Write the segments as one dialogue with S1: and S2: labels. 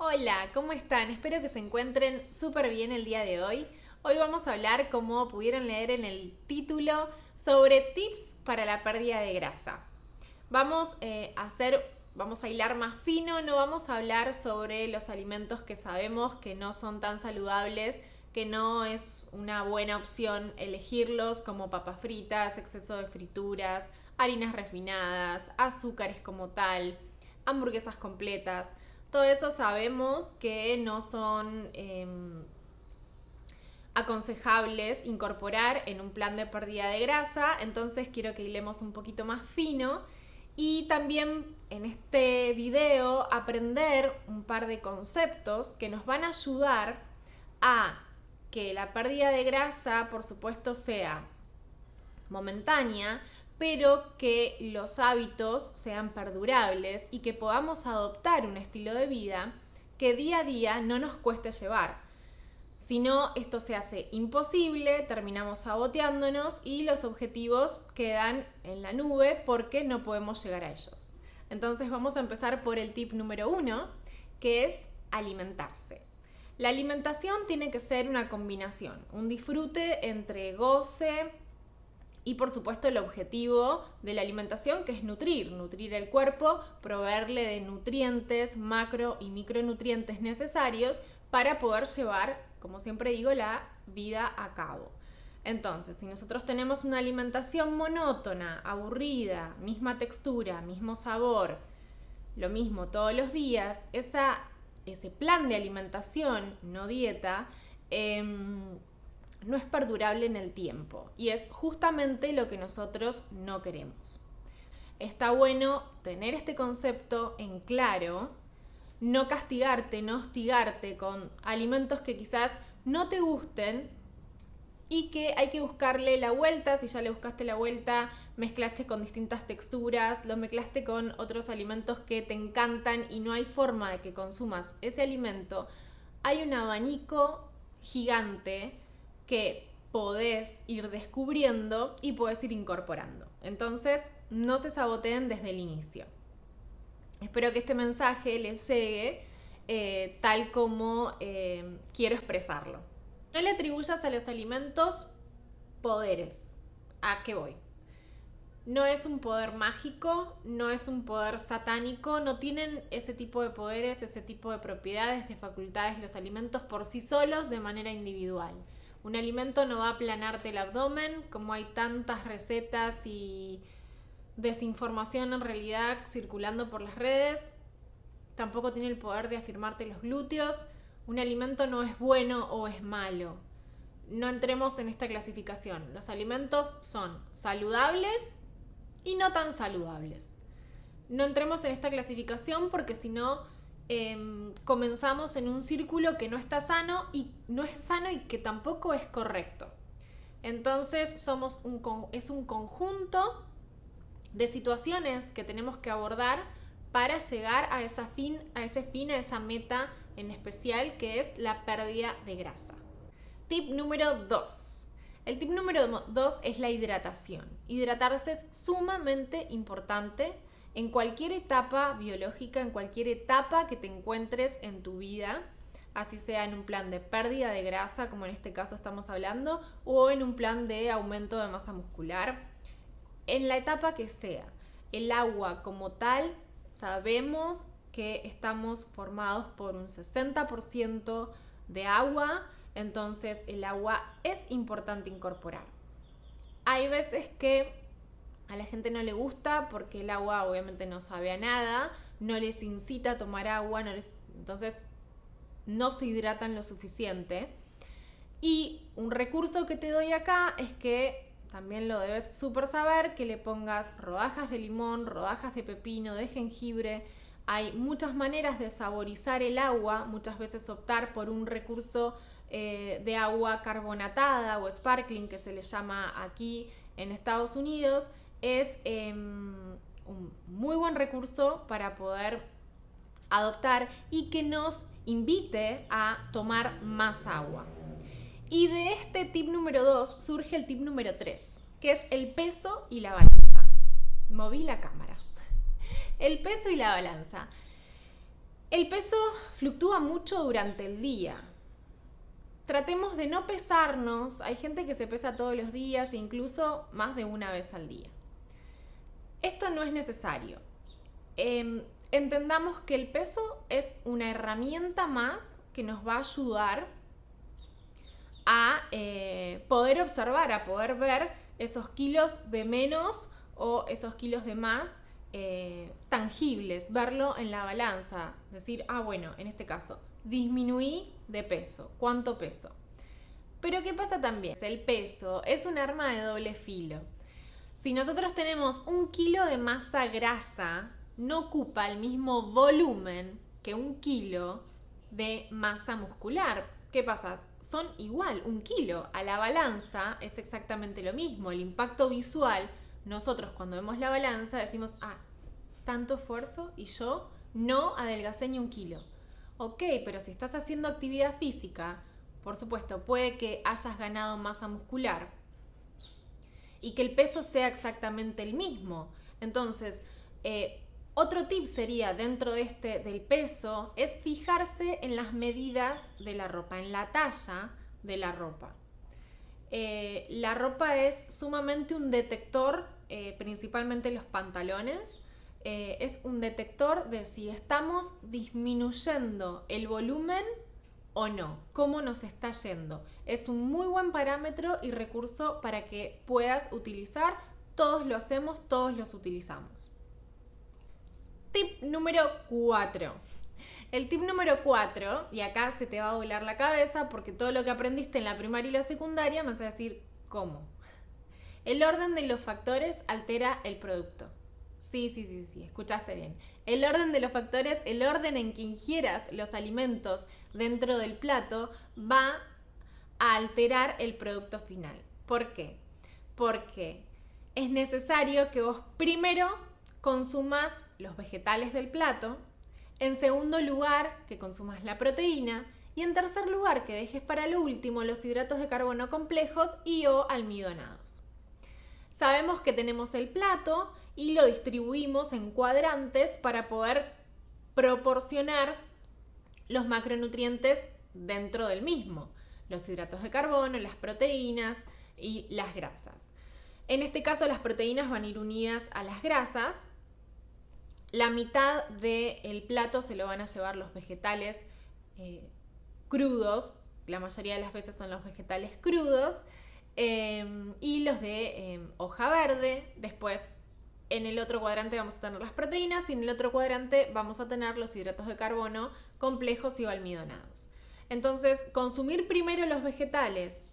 S1: Hola, ¿cómo están? Espero que se encuentren súper bien el día de hoy. Hoy vamos a hablar, como pudieron leer en el título, sobre tips para la pérdida de grasa. Vamos a hilar más fino, no vamos a hablar sobre los alimentos que sabemos que no son tan saludables, que no es una buena opción elegirlos, como papas fritas, exceso de frituras, harinas refinadas, azúcares como tal, hamburguesas completas. Todo eso sabemos que no son aconsejables incorporar en un plan de pérdida de grasa, entonces quiero que hilemos un poquito más fino y también en este video aprender un par de conceptos que nos van a ayudar a que la pérdida de grasa, por supuesto, sea momentánea, pero que los hábitos sean perdurables y que podamos adoptar un estilo de vida que día a día no nos cueste llevar. Si no, esto se hace imposible, terminamos saboteándonos y los objetivos quedan en la nube porque no podemos llegar a ellos. Entonces vamos a empezar por el tip número 1, que es alimentarse. La alimentación tiene que ser una combinación, un disfrute entre goce y por supuesto el objetivo de la alimentación, que es nutrir el cuerpo, proveerle de nutrientes, macro y micronutrientes necesarios para poder llevar, como siempre digo, la vida a cabo. Entonces, si nosotros tenemos una alimentación monótona, aburrida, misma textura, mismo sabor, lo mismo todos los días, ese plan de alimentación, no dieta, no es perdurable en el tiempo y es justamente lo que nosotros no queremos. Está bueno tener este concepto en claro, no castigarte, no hostigarte con alimentos que quizás no te gusten y que hay que buscarle la vuelta. Si ya le buscaste la vuelta, mezclaste con distintas texturas, lo mezclaste con otros alimentos que te encantan y no hay forma de que consumas ese alimento, hay un abanico gigante que podés ir descubriendo y podés ir incorporando. Entonces, no se saboteen desde el inicio. Espero que este mensaje les llegue tal como quiero expresarlo. No le atribuyas a los alimentos poderes. ¿A qué voy? No es un poder mágico, no es un poder satánico, no tienen ese tipo de poderes, ese tipo de propiedades, de facultades los alimentos por sí solos de manera individual. Un alimento no va a aplanarte el abdomen, como hay tantas recetas y desinformación en realidad circulando por las redes. Tampoco tiene el poder de afirmarte los glúteos. Un alimento no es bueno o es malo. No entremos en esta clasificación. Los alimentos son saludables y no tan saludables. No entremos en esta clasificación porque si no comenzamos en un círculo que no está sano y no es sano y que tampoco es correcto. Entonces es un conjunto de situaciones que tenemos que abordar para llegar a ese fin, a esa meta en especial, que es la pérdida de grasa. Tip número 2. El tip número 2 es la hidratación. Hidratarse es sumamente importante en cualquier etapa biológica, en cualquier etapa que te encuentres en tu vida, así sea en un plan de pérdida de grasa, como en este caso estamos hablando, o en un plan de aumento de masa muscular. En la etapa que sea, el agua como tal, sabemos que estamos formados por un 60% de agua, entonces el agua es importante incorporar. Hay veces que a la gente no le gusta porque el agua obviamente no sabe a nada, no les incita a tomar agua, entonces no se hidratan lo suficiente. Y un recurso que te doy acá es que también lo debes súper saber, que le pongas rodajas de limón, rodajas de pepino, de jengibre. Hay muchas maneras de saborizar el agua, muchas veces optar por un recurso de agua carbonatada o sparkling, que se le llama aquí en Estados Unidos, es un muy buen recurso para poder adoptar y que nos invite a tomar más agua. Y de este tip número 2 surge el tip número 3, que es el peso y la balanza. Moví la cámara. El peso y la balanza. El peso fluctúa mucho durante el día. Tratemos de no pesarnos. Hay gente que se pesa todos los días, incluso más de una vez al día. Esto no es necesario. Entendamos que el peso es una herramienta más que nos va a ayudar a poder observar, a poder ver esos kilos de menos o esos kilos de más tangibles, verlo en la balanza, decir, bueno, en este caso, disminuí de peso, ¿cuánto peso? Pero ¿qué pasa también? El peso es un arma de doble filo. Si nosotros tenemos 1 kilo de masa grasa, no ocupa el mismo volumen que 1 kilo de masa muscular. ¿Qué pasa? Son igual, 1 kilo. A la balanza es exactamente lo mismo. El impacto visual, nosotros cuando vemos la balanza decimos, tanto esfuerzo y yo no adelgacé ni 1 kilo. Ok, pero si estás haciendo actividad física, por supuesto, puede que hayas ganado masa muscular y que el peso sea exactamente el mismo. Entonces, otro tip sería dentro del peso es fijarse en las medidas de la ropa, en la talla de la ropa. La ropa es sumamente un detector, principalmente los pantalones, es un detector de si estamos disminuyendo el volumen o no, cómo nos está yendo. Es un muy buen parámetro y recurso para que puedas utilizar. Todos lo hacemos, todos los utilizamos. Tip número 4. El tip número 4, y acá se te va a volar la cabeza porque todo lo que aprendiste en la primaria y la secundaria me vas a decir, ¿cómo? El orden de los factores altera el producto. Sí, escuchaste bien. El orden de los factores, el orden en que ingieras los alimentos dentro del plato va a alterar el producto final. ¿Por qué? Porque es necesario que vos primero consumas los vegetales del plato, en segundo lugar que consumas la proteína y en tercer lugar que dejes para lo último los hidratos de carbono complejos y o almidonados. Sabemos que tenemos el plato y lo distribuimos en cuadrantes para poder proporcionar los macronutrientes dentro del mismo, los hidratos de carbono, las proteínas y las grasas. En este caso las proteínas van a ir unidas a las grasas. La mitad del plato se lo van a llevar los vegetales crudos, la mayoría de las veces son los vegetales crudos, y los de hoja verde. Después en el otro cuadrante vamos a tener las proteínas y en el otro cuadrante vamos a tener los hidratos de carbono complejos y almidonados. Entonces, consumir primero los vegetales,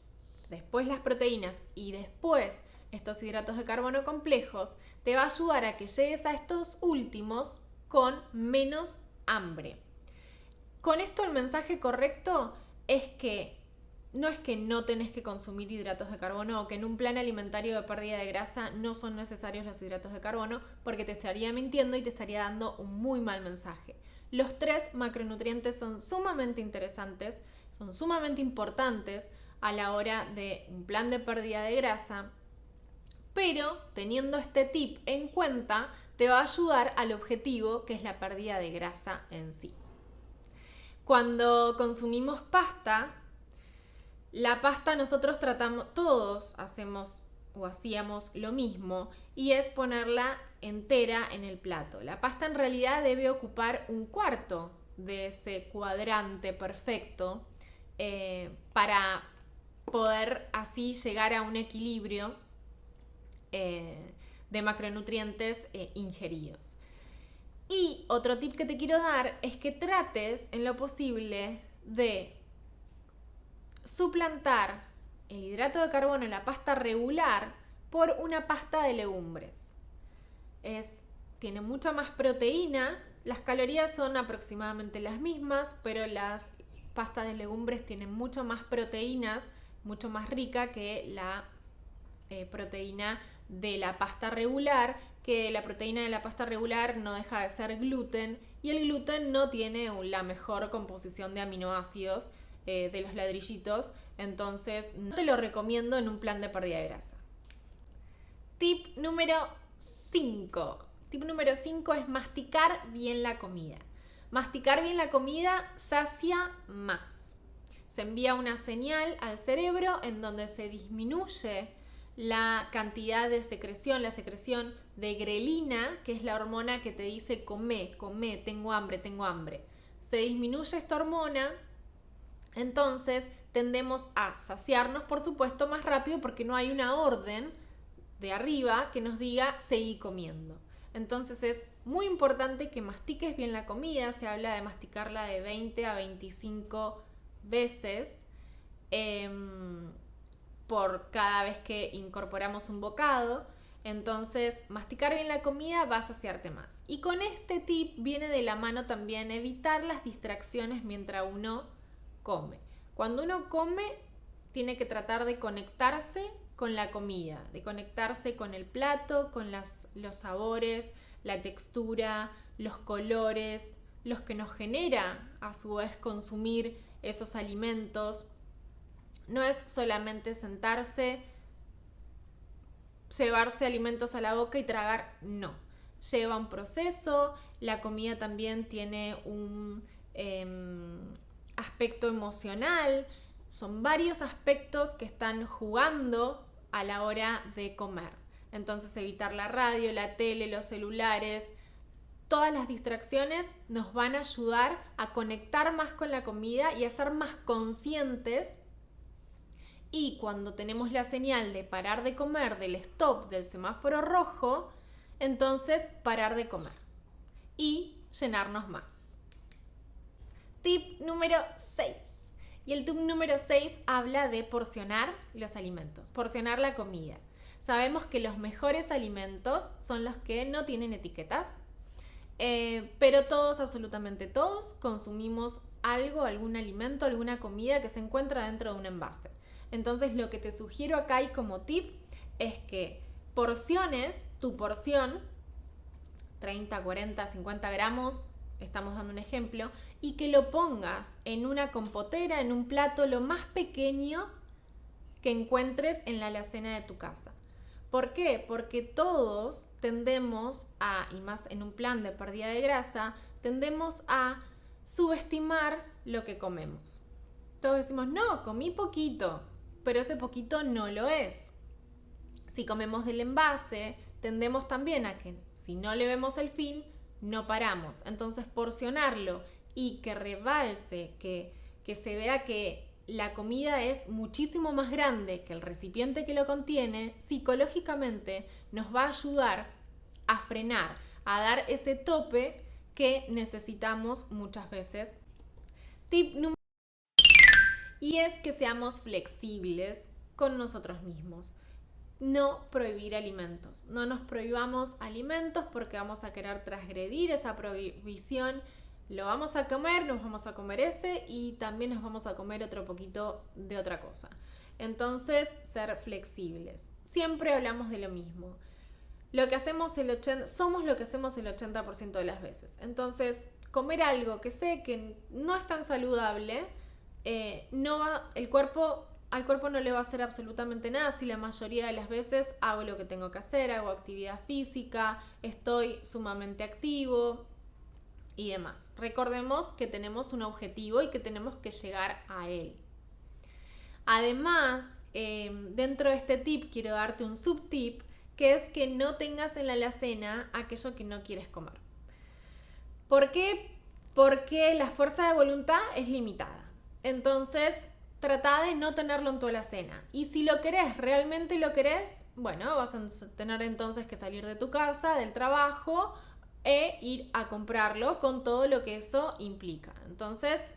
S1: después las proteínas y después estos hidratos de carbono complejos te va a ayudar a que llegues a estos últimos con menos hambre. Con esto el mensaje correcto es que no tenés que consumir hidratos de carbono o que en un plan alimentario de pérdida de grasa no son necesarios los hidratos de carbono, porque te estaría mintiendo y te estaría dando un muy mal mensaje. Los 3 macronutrientes son sumamente interesantes, son sumamente importantes a la hora de un plan de pérdida de grasa, pero teniendo este tip en cuenta te va a ayudar al objetivo que es la pérdida de grasa en sí. Cuando consumimos pasta, la pasta nosotros todos hacemos o hacíamos lo mismo y es ponerla entera en el plato. La pasta en realidad debe ocupar 1/4 de ese cuadrante perfecto para poder así llegar a un equilibrio de macronutrientes ingeridos. Y otro tip que te quiero dar es que trates en lo posible de suplantar el hidrato de carbono, la pasta regular, por una pasta de legumbres. Tiene mucha más proteína, las calorías son aproximadamente las mismas, pero las pastas de legumbres tienen mucho más proteínas, mucho más rica que la proteína de la pasta regular, que la proteína de la pasta regular no deja de ser gluten y el gluten no tiene la mejor composición de aminoácidos de los ladrillitos, entonces no te lo recomiendo en un plan de pérdida de grasa. Tip número 5. Tip número 5 es masticar bien la comida. Masticar bien la comida sacia más. Se envía una señal al cerebro en donde se disminuye la cantidad de secreción, la secreción de grelina, que es la hormona que te dice come, come, tengo hambre, tengo hambre. Se disminuye esta hormona, entonces tendemos a saciarnos, por supuesto, más rápido porque no hay una orden de arriba que nos diga seguí comiendo. Entonces es muy importante que mastiques bien la comida. Se habla de masticarla de 20 a 25 veces por cada vez que incorporamos un bocado. Entonces, masticar bien la comida va a saciarte más. Y con este tip viene de la mano también evitar las distracciones mientras uno come. Cuando uno come, tiene que tratar de conectarse con la comida, de conectarse con el plato, con los sabores, la textura, los colores, los que nos genera a su vez consumir esos alimentos. No es solamente sentarse, llevarse alimentos a la boca y tragar, no. Lleva un proceso, la comida también tiene un aspecto emocional, son varios aspectos que están jugando a la hora de comer. Entonces evitar la radio, la tele, los celulares, todas las distracciones nos van a ayudar a conectar más con la comida y a ser más conscientes. Y cuando tenemos la señal de parar de comer, del stop, del semáforo rojo, entonces parar de comer y llenarnos más. Tip número 6. Y el tip número 6 habla de porcionar los alimentos, porcionar la comida. Sabemos que los mejores alimentos son los que no tienen etiquetas, pero todos, absolutamente todos, consumimos algo, algún alimento, alguna comida que se encuentra dentro de un envase. Entonces lo que te sugiero acá y como tip es que porciones tu porción, 30, 40, 50 gramos, estamos dando un ejemplo, y que lo pongas en una compotera, en un plato lo más pequeño que encuentres en la alacena de tu casa. ¿Por qué? Porque todos tendemos a, y más en un plan de pérdida de grasa, tendemos a subestimar lo que comemos. Todos decimos, no, comí poquito, pero ese poquito no lo es. Si comemos del envase, tendemos también a que si no le vemos el fin, no paramos. Entonces porcionarlo y que rebalse, que se vea que la comida es muchísimo más grande que el recipiente que lo contiene, psicológicamente nos va a ayudar a frenar, a dar ese tope que necesitamos muchas veces. Tip número 1. Y es que seamos flexibles con nosotros mismos. No prohibir alimentos. No nos prohibamos alimentos porque vamos a querer transgredir esa prohibición. Lo vamos a comer, nos vamos a comer ese y también nos vamos a comer otro poquito de otra cosa. Entonces, ser flexibles. Siempre hablamos de lo mismo. Lo que hacemos somos lo que hacemos el 80% de las veces. Entonces, comer algo que sé que no es tan saludable, al cuerpo no le va a hacer absolutamente nada si la mayoría de las veces hago lo que tengo que hacer, hago actividad física, estoy sumamente activo y demás. Recordemos que tenemos un objetivo y que tenemos que llegar a él. Además, dentro de este tip quiero darte un subtip, que es que no tengas en la alacena aquello que no quieres comer. ¿Por qué? Porque la fuerza de voluntad es limitada. Entonces, trata de no tenerlo en tu alacena. Y si lo querés, realmente lo querés, bueno, vas a tener entonces que salir de tu casa, del trabajo, e ir a comprarlo con todo lo que eso implica. Entonces,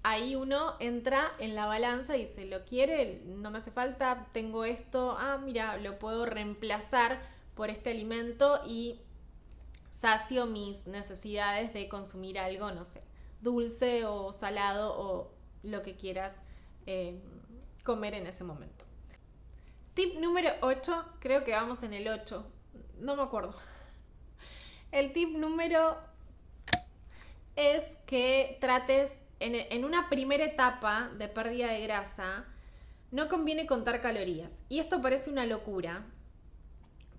S1: ahí uno entra en la balanza y dice, ¿lo quiere? No me hace falta, tengo esto, mira, lo puedo reemplazar por este alimento y sacio mis necesidades de consumir algo, no sé, dulce o salado o lo que quieras comer en ese momento. Tip número 8, creo que vamos en el 8, no me acuerdo. El tip número es que trates, en una primera etapa de pérdida de grasa, no conviene contar calorías. Y esto parece una locura,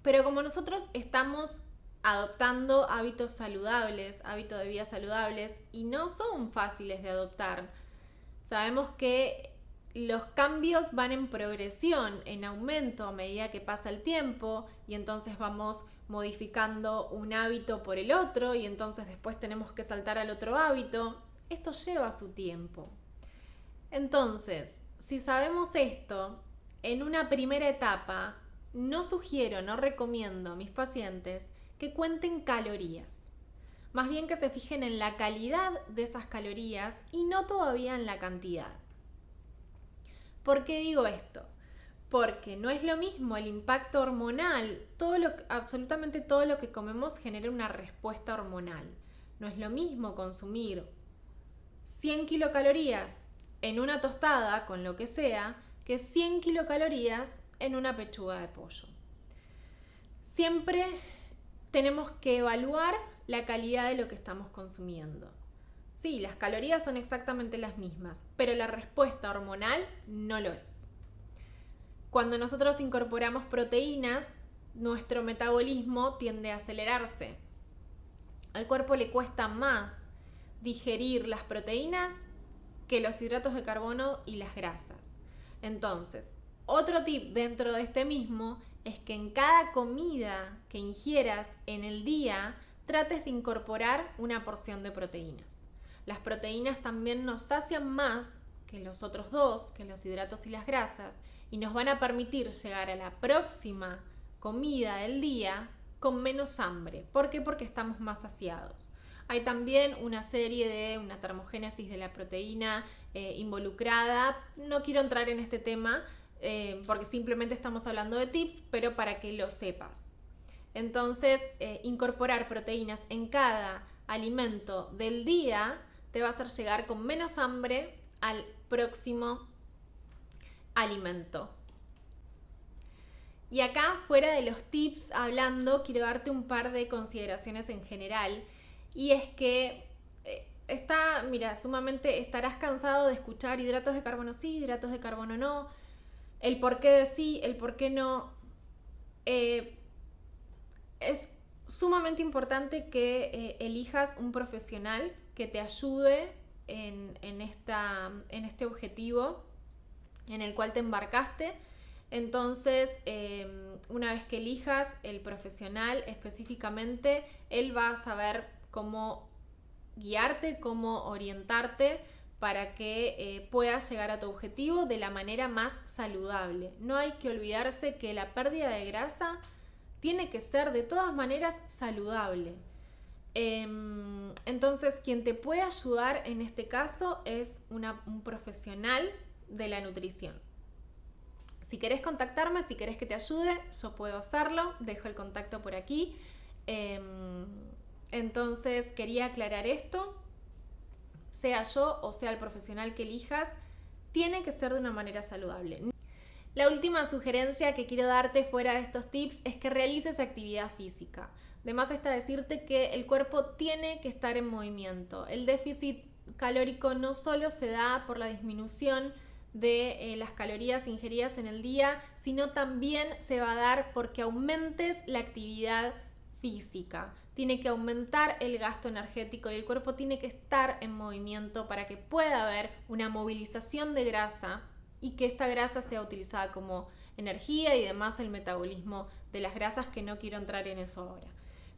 S1: pero como nosotros estamos adoptando hábitos saludables, hábitos de vida saludables, y no son fáciles de adoptar. Sabemos que los cambios van en progresión, en aumento a medida que pasa el tiempo, y entonces vamos modificando un hábito por el otro, y entonces después tenemos que saltar al otro hábito. Esto lleva su tiempo. Entonces, si sabemos esto, en una primera etapa, no sugiero, no recomiendo a mis pacientes que cuenten calorías. Más bien que se fijen en la calidad de esas calorías y no todavía en la cantidad. ¿Por qué digo esto? Porque no es lo mismo el impacto hormonal, absolutamente todo lo que comemos genera una respuesta hormonal. No es lo mismo consumir 100 kilocalorías en una tostada con lo que sea que 100 kilocalorías en una pechuga de pollo. Siempre tenemos que evaluar la calidad de lo que estamos consumiendo. Sí, las calorías son exactamente las mismas, pero la respuesta hormonal no lo es. Cuando nosotros incorporamos proteínas, nuestro metabolismo tiende a acelerarse. Al cuerpo le cuesta más digerir las proteínas que los hidratos de carbono y las grasas. Entonces, otro tip dentro de este mismo es que en cada comida que ingieras en el día trates de incorporar una porción de proteínas. Las proteínas también nos sacian más que los otros dos, que los hidratos y las grasas, y nos van a permitir llegar a la próxima comida del día con menos hambre. ¿Por qué? Porque estamos más saciados. Hay también una termogénesis de la proteína involucrada. No quiero entrar en este tema porque simplemente estamos hablando de tips, pero para que lo sepas. Entonces, incorporar proteínas en cada alimento del día te va a hacer llegar con menos hambre al próximo alimento. Y acá, fuera de los tips hablando, quiero darte un par de consideraciones en general. Y es que sumamente estarás cansado de escuchar hidratos de carbono sí, hidratos de carbono no, el por qué de sí, el por qué no. Es sumamente importante que elijas un profesional que te ayude en este objetivo en el cual te embarcaste. Entonces, una vez que elijas el profesional específicamente, él va a saber cómo guiarte, cómo orientarte para que puedas llegar a tu objetivo de la manera más saludable. No hay que olvidarse que la pérdida de grasa tiene que ser de todas maneras saludable. Entonces, quien te puede ayudar en este caso es un profesional de la nutrición. Si querés contactarme, si querés que te ayude, yo puedo hacerlo. Dejo el contacto por aquí. Entonces, quería aclarar esto. Sea yo o sea el profesional que elijas, tiene que ser de una manera saludable. La última sugerencia que quiero darte fuera de estos tips es que realices actividad física. De más está decirte que el cuerpo tiene que estar en movimiento. El déficit calórico no solo se da por la disminución de las calorías ingeridas en el día, sino también se va a dar porque aumentes la actividad física. Tiene que aumentar el gasto energético y el cuerpo tiene que estar en movimiento para que pueda haber una movilización de grasa y que esta grasa sea utilizada como energía y demás el metabolismo de las grasas, que no quiero entrar en eso ahora.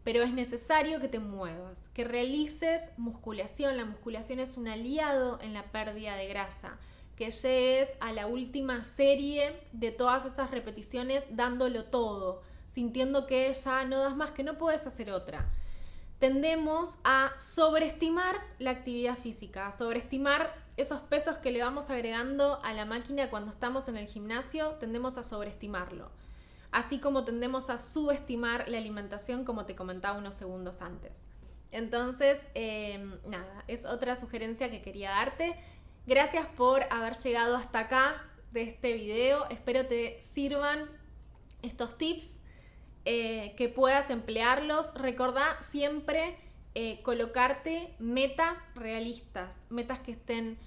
S1: Pero es necesario que te muevas, que realices musculación. La musculación es un aliado en la pérdida de grasa. Que llegues a la última serie de todas esas repeticiones dándolo todo, sintiendo que ya no das más, que no puedes hacer otra. Tendemos a sobreestimar la actividad física, a sobreestimar esos pesos que le vamos agregando a la máquina cuando estamos en el gimnasio, tendemos a sobreestimarlo. Así como tendemos a subestimar la alimentación, como te comentaba unos segundos antes. Entonces, es otra sugerencia que quería darte. Gracias por haber llegado hasta acá de este video. Espero te sirvan estos tips, que puedas emplearlos. Recordá siempre colocarte metas realistas, metas que estén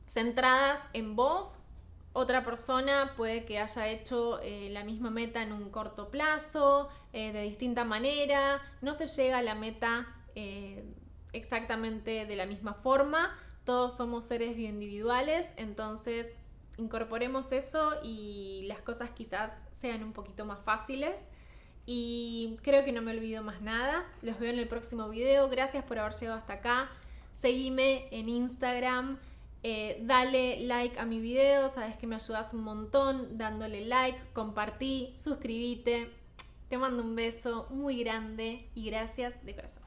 S1: centradas en vos, Otra persona puede que haya hecho la misma meta en un corto plazo, de distinta manera, no se llega a la meta exactamente de la misma forma, todos somos seres bioindividuales, entonces incorporemos eso y las cosas quizás sean un poquito más fáciles. Y creo que no me olvido más nada. Los veo en el próximo video. Gracias por haber llegado hasta acá. Seguime en Instagram. Dale like a mi video. Sabes que me ayudas un montón dándole like. Compartí, suscríbete. Te mando un beso muy grande y gracias de corazón.